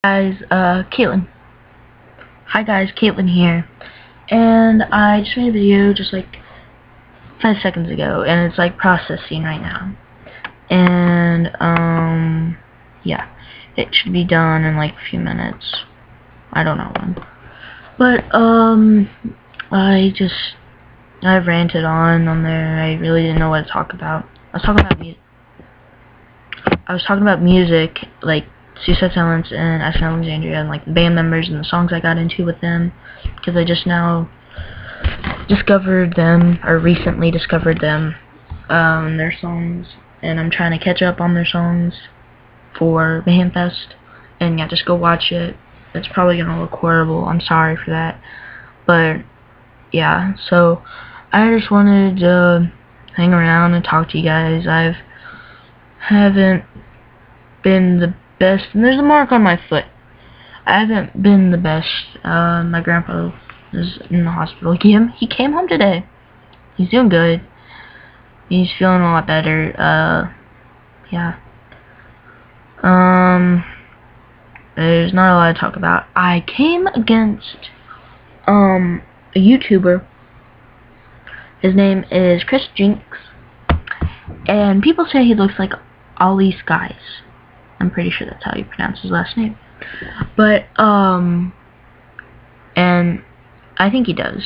Guys, Caitlin. Hi guys, Caitlin here. And I just made a video just like 5 seconds ago, and it's like processing right now. And, yeah. It should be done in like a few minutes. I don't know when. But, I ranted on there. I really didn't know what to talk about. I was talking about music, like Suicide Silence and Asking Alexandria, and like the band members and the songs I got into with them, because I just now discovered them, or recently discovered them, their songs, and I'm trying to catch up on their songs for Mayhem Fest. And yeah, just go watch it. It's probably gonna look horrible. I'm sorry for that, but yeah. So I just wanted to hang around and talk to you guys. Haven't been the best, and there's a mark on my foot. I haven't been the best. My grandpa is in the hospital. He came home today. He's doing good. He's feeling a lot better. Yeah. There's not a lot to talk about. I came against a YouTuber. His name is Chris Jinx, and people say he looks like Ollie Skies. I'm pretty sure that's how you pronounce his last name. But, and I think he does,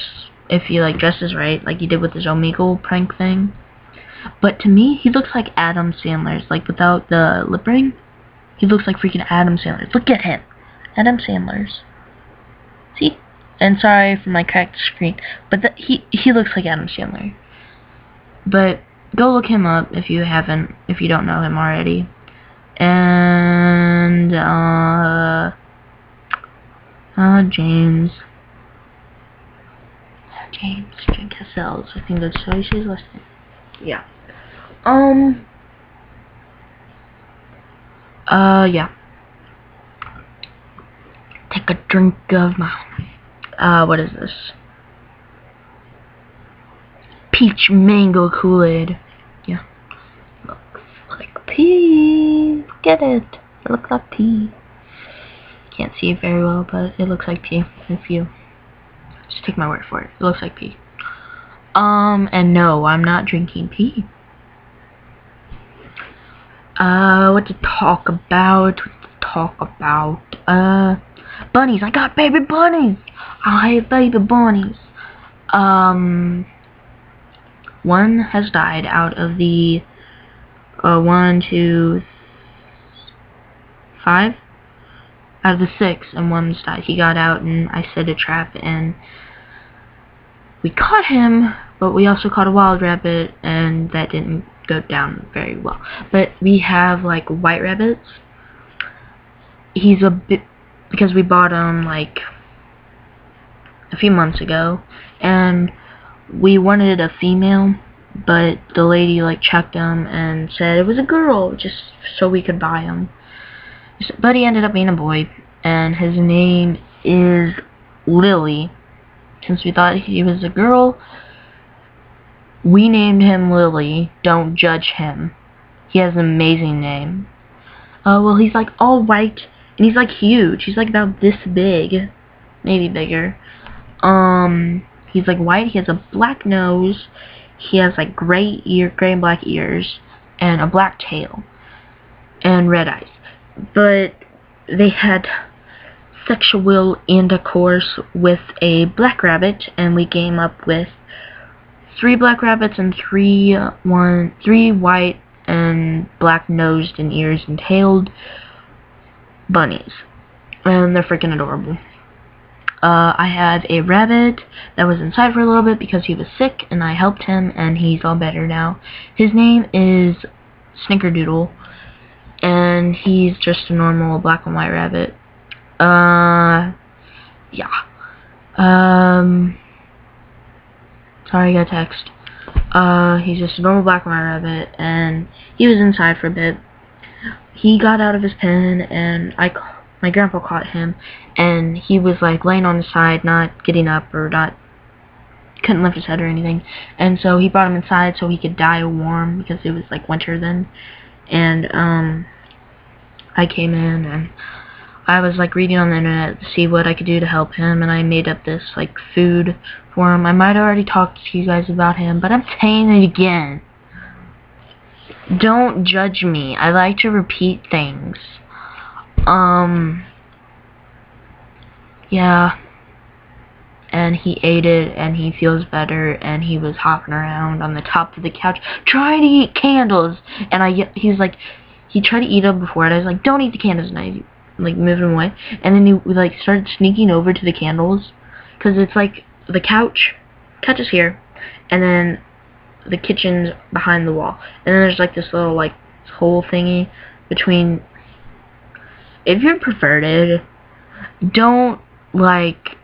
if he, like, dresses right, like he did with his Omegle prank thing. But to me, he looks like Adam Sandler's, like, without the lip ring. He looks like freaking Adam Sandler's. Look at him. Adam Sandler's. See? And sorry for my cracked screen, but he looks like Adam Sandler. But go look him up if you don't know him already. And, James Cassels, I think that's how you say his last name. Yeah. Yeah. Take a drink of my, what is this? Peach mango Kool-Aid. Yeah. Looks like pee. Get it. It looks like pee. Can't see it very well, but it looks like pee. If you just take my word for it. It looks like pee. And no, I'm not drinking pee. What to talk about? Bunnies. I got baby bunnies. I hate baby bunnies. One has died out of the, 1, 2, 5? Out of the 6, and one's died. He got out, and I set a trap, and we caught him, but we also caught a wild rabbit, and that didn't go down very well. But we have, like, white rabbits. He's a bit, because we bought him, like, a few months ago, and we wanted a female, but the lady, like, checked him and said it was a girl, just so we could buy him. But he ended up being a boy, and his name is Lily. Since we thought he was a girl, we named him Lily. Don't judge him. He has an amazing name. Well, he's like all white, and he's like huge. He's like about this big, maybe bigger. He's like white. He has a black nose. He has like gray and black ears, and a black tail, and red eyes. But they had sexual intercourse with a black rabbit, and we came up with 3 black rabbits and 3 white and black-nosed and ears and tailed bunnies, and they're freaking adorable. I have a rabbit that was inside for a little bit because he was sick, and I helped him, and he's all better now. His name is Snickerdoodle, and he's just a normal black and white rabbit. Yeah. Sorry, I got a text. He's just a normal black and white rabbit, and he was inside for a bit. He got out of his pen, and my grandpa caught him, and he was like laying on his side, not getting up, or couldn't lift his head or anything, and so he brought him inside so he could die warm, because it was like winter then, and I came in, and I was like reading on the internet to see what I could do to help him, and I made up this like food for him. I might have already talked to you guys about him, but I'm saying it again. Don't judge me. I like to repeat things. Yeah. And he ate it, and he feels better, and he was hopping around on the top of the couch trying to eat candles, and he was like, he tried to eat them before, and I was like, don't eat the candles, and I like moved him away, and then he like started sneaking over to the candles, because it's like, the couch is here, and then the kitchen's behind the wall, and then there's like this little like hole thingy between. If you're perverted, don't like,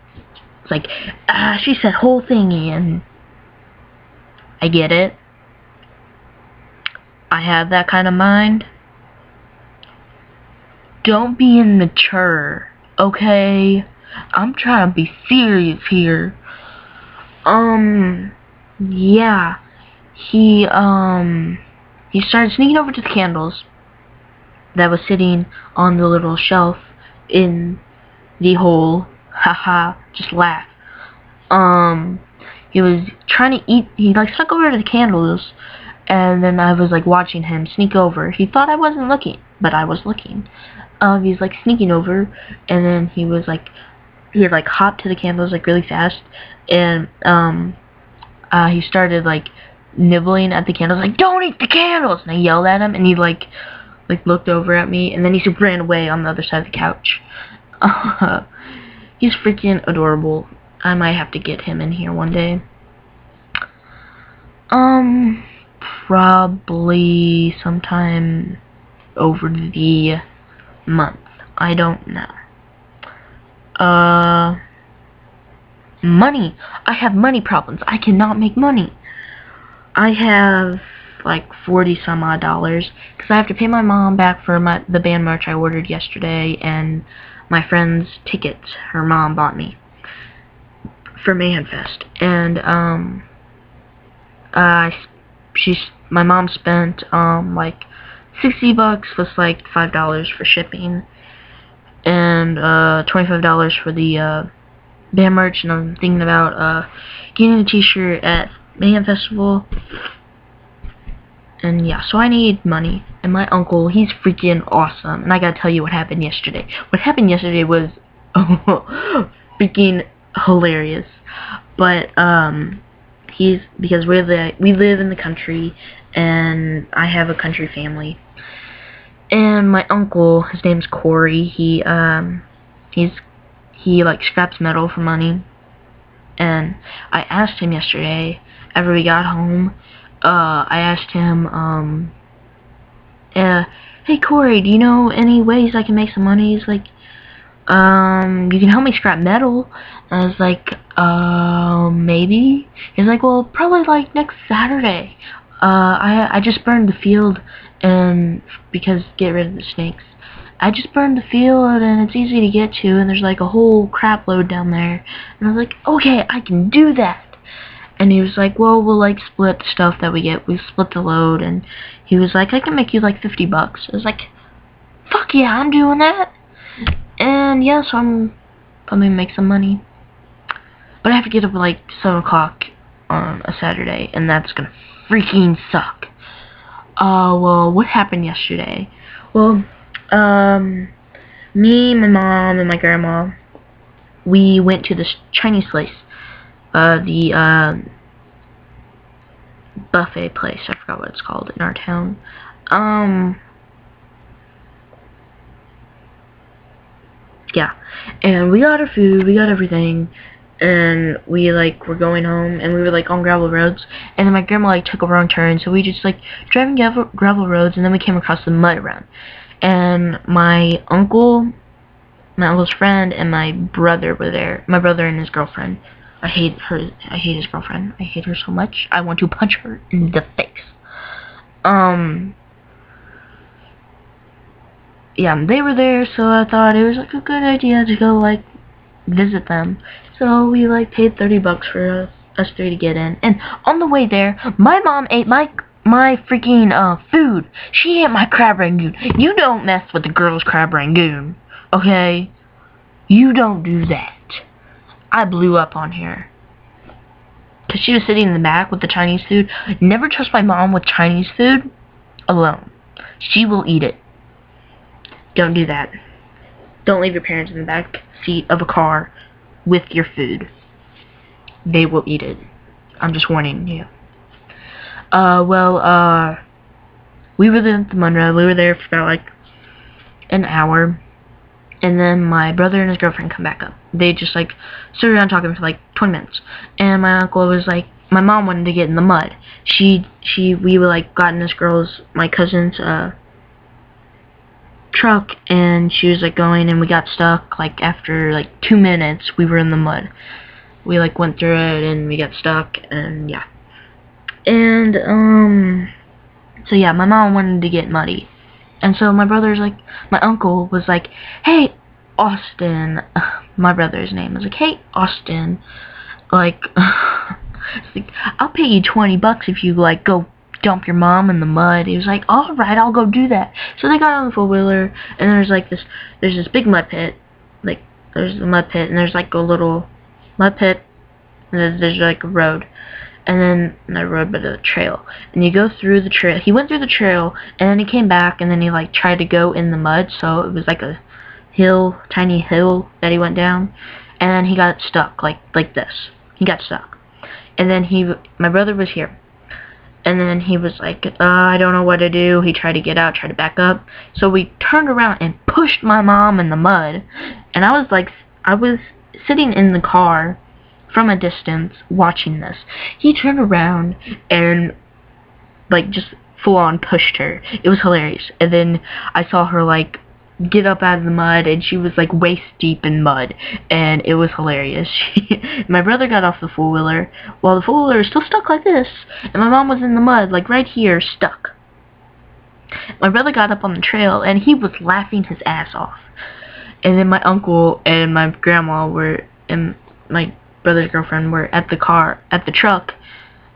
it's like, she said whole thingy, and I get it. I have that kind of mind. Don't be immature, okay? I'm trying to be serious here. Yeah. He started sneaking over to the candles that was sitting on the little shelf in the hole. Haha, just laugh. He was trying to eat, he like snuck over to the candles, and then I was like watching him sneak over. He thought I wasn't looking, but I was looking. He was like sneaking over, and then he was like, he had like hopped to the candles like really fast, and he started like nibbling at the candles, like, don't eat the candles, and I yelled at him, and he like looked over at me, and then he ran away on the other side of the couch. He's freaking adorable. I might have to get him in here one day. Probably sometime over the month. I don't know. Money. I have money problems. I cannot make money. I have like $40 some odd because I have to pay my mom back for the band merch I ordered yesterday, and my friend's tickets her mom bought me for Mayhem Fest. And my mom spent like $60 plus like $5 for shipping, and $25 for the band merch, and I'm thinking about getting a t-shirt at Mayhem Festival. And yeah, so I need money. And my uncle, he's freaking awesome. And I gotta tell you what happened yesterday. What happened yesterday was freaking hilarious. But because we live in the country, and I have a country family. And my uncle, his name's Corey. He like scraps metal for money. And I asked him yesterday, after we got home, I asked him, hey Corey, do you know any ways I can make some money? He's like, you can help me scrap metal. And I was like, maybe? He's like, well, probably like next Saturday. I just burned the field, and because get rid of the snakes. I just burned the field, and it's easy to get to, and there's like a whole crap load down there. And I was like, okay, I can do that. And he was like, well, we'll like split the stuff that we get. We split the load, and he was like, I can make you like $50. I was like, fuck yeah, I'm doing that. And yeah, so I'm gonna make some money. But I have to get up at like 7 o'clock on a Saturday, and that's gonna freaking suck. Well, what happened yesterday? Well, me, my mom, and my grandma, we went to this Chinese place. The buffet place. I forgot what it's called in our town. Yeah. And we got our food, we got everything, and we like were going home, and we were like on gravel roads, and then my grandma like took a wrong turn, so we just like driving gravel roads, and then we came across the mud around. And my uncle's friend and my brother were there. My brother and his girlfriend. I hate his girlfriend. I hate her so much. I want to punch her in the face. Yeah, they were there, so I thought it was like a good idea to go like visit them. So we like paid $30 for us three to get in. And on the way there, my mom ate my freaking food. She ate my crab rangoon. You don't mess with the girl's crab rangoon. okay? You don't do that. I blew up on her. Because she was sitting in the back with the Chinese food. Never trust my mom with Chinese food alone. She will eat it. Don't do that. Don't leave your parents in the back seat of a car with your food. They will eat it. I'm just warning you. We were there at the Monroe. We were there for about like an hour. And then my brother and his girlfriend come back up. They just like stood around talking for like 20 minutes. And my uncle was like, my mom wanted to get in the mud. We were like got in this my cousin's truck, and she was like going, and we got stuck. Like after like 2 minutes, we were in the mud. We like went through it, and we got stuck, and yeah. And so yeah, my mom wanted to get muddy. And so my uncle was like, hey, Austin, my brother's name was like, hey, Austin, like, like, I'll pay you $20 if you, like, go dump your mom in the mud. He was like, alright, I'll go do that. So they got on the four-wheeler, and there's this big mud pit, like, there's the mud pit, and there's, like, a little mud pit, and there's like, a road. And then, not a road, but a trail. And you go through the trail. He went through the trail, and then he came back, and then he, like, tried to go in the mud, so it was like a tiny hill that he went down. And then he got stuck, like this. He got stuck. And then my brother was here. And then he was like, I don't know what to do. He tried to get out, tried to back up. So we turned around and pushed my mom in the mud. And I was sitting in the car from a distance watching this. He turned around and like just full on pushed her. It was hilarious. And then I saw her like get up out of the mud, and she was like waist deep in mud, and it was hilarious. My brother got off the four-wheeler while the four-wheeler was still stuck like this, and my mom was in the mud like right here stuck. My brother got up on the trail, and he was laughing his ass off. And then my uncle and my grandma and my brother's girlfriend were at the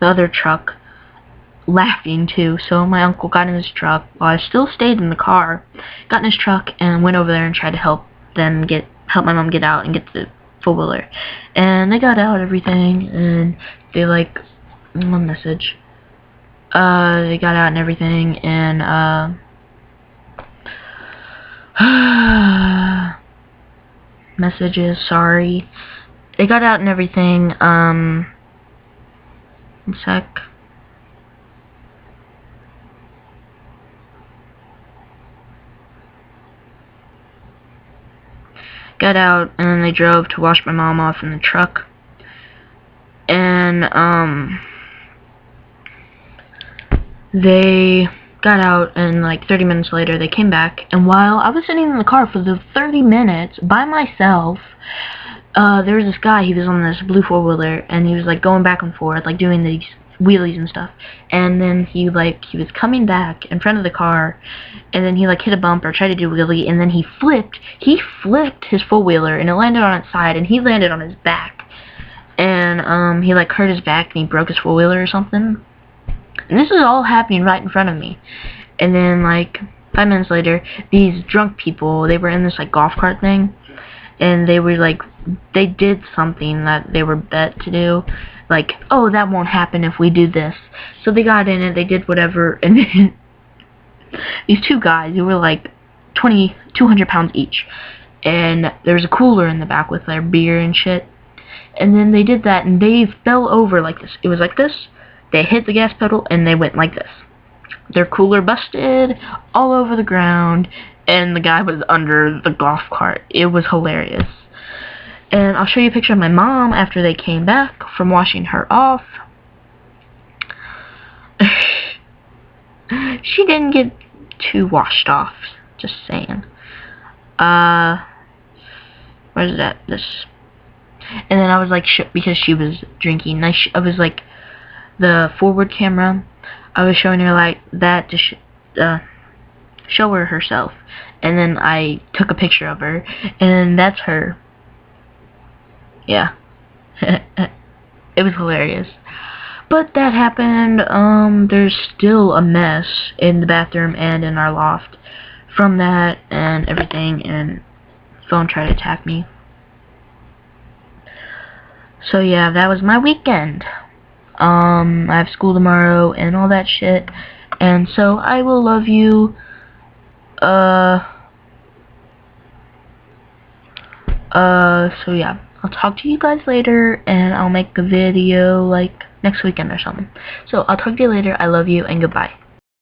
other truck, laughing too. So my uncle got in his truck while I still stayed in the car, got in his truck and went over there and tried to help my mom get out and get the four-wheeler. And they got out everything, and they like one message. They got out and everything, and messages, sorry. They got out and everything, one sec. Got out, and then they drove to wash my mom off in the truck. And, they got out, and like 30 minutes later, they came back, and while I was sitting in the car for the 30 minutes by myself, there was this guy. He was on this blue four-wheeler, and he was like going back and forth, like doing these wheelies and stuff. And then he was coming back in front of the car, and then he like hit a bump or tried to do a wheelie, and then he flipped his four-wheeler, and it landed on its side, and he landed on his back, and he like hurt his back, and he broke his four-wheeler or something. And this is all happening right in front of me. And then like 5 minutes later, these drunk people, they were in this like golf cart thing, and they did something that they were bet to do, like, oh, that won't happen if we do this. So they got in it, they did whatever, and then these two guys, who were like 200 pounds each, and there was a cooler in the back with their beer and shit, and then they did that, and they fell over like this. It was like this, they hit the gas pedal, and they went like this. Their cooler busted all over the ground, and the guy was under the golf cart. It was hilarious. And I'll show you a picture of my mom after they came back from washing her off. She didn't get too washed off, just saying. Where's that? This. And then I was like, because she was drinking, I was like, the forward camera, I was showing her like that to show her herself. And then I took a picture of her, and that's her. Yeah. It was hilarious. But that happened. There's still a mess in the bathroom and in our loft from that and everything, and phone tried to attack me. So yeah, that was my weekend. I have school tomorrow and all that shit. And so I will love you. So yeah, I'll talk to you guys later, and I'll make a video like next weekend or something. So I'll talk to you later. I love you, and goodbye.